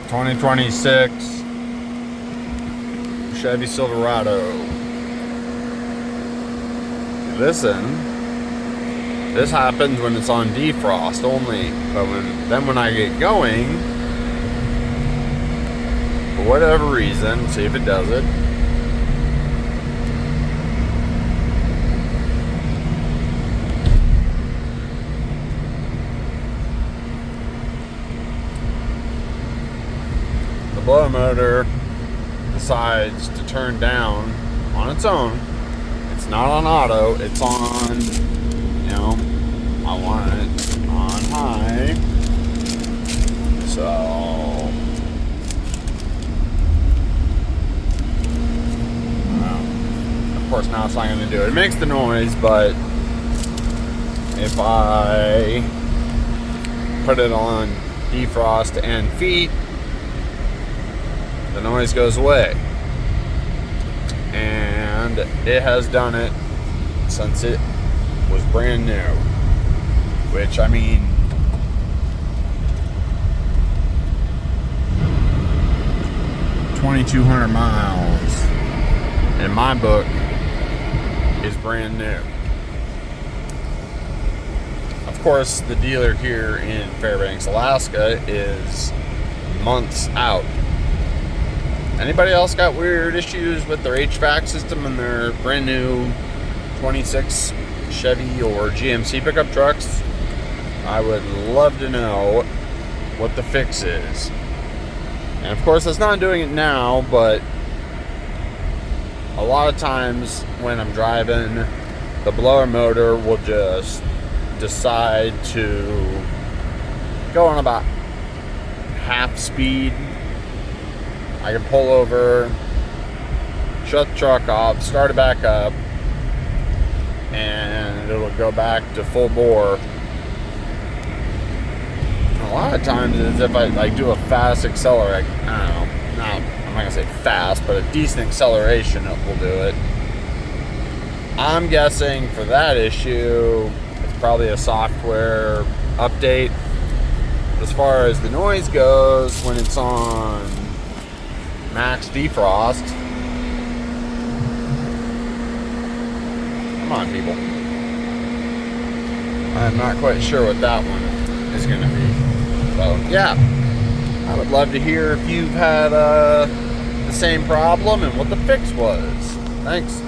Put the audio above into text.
2026 Chevy Silverado. Listen, this happens when it's on defrost only, but when I get going, for whatever reason, see if it does it. The blower motor decides to turn down on its own. It's not on auto, it's on, I want it on high. So, of course now it's not going to do it. It makes the noise, but if I put it on defrost and feet, the noise goes away. And it has done it since it was brand new. Which, I mean, $2,200 miles in my book is brand new. Of course, the dealer here in Fairbanks, Alaska is months out. Anybody else got weird issues with their HVAC system in their brand new 26 Chevy or GMC pickup trucks? I would love to know what the fix is. And of course, it's not doing it now, but a lot of times when I'm driving, the blower motor will just decide to go on about half speed. I can pull over, shut the truck off, start it back up, and it'll go back to full bore. A lot of times, it's if I do a fast accelerate, I don't know, I'm not gonna say fast, but a decent acceleration, it will do it. I'm guessing for that issue, it's probably a software update. As far as the noise goes, when it's on max defrost. Come on, people. I'm not quite sure what that one is going to be. So, yeah. I would love to hear if you've had the same problem and what the fix was. Thanks.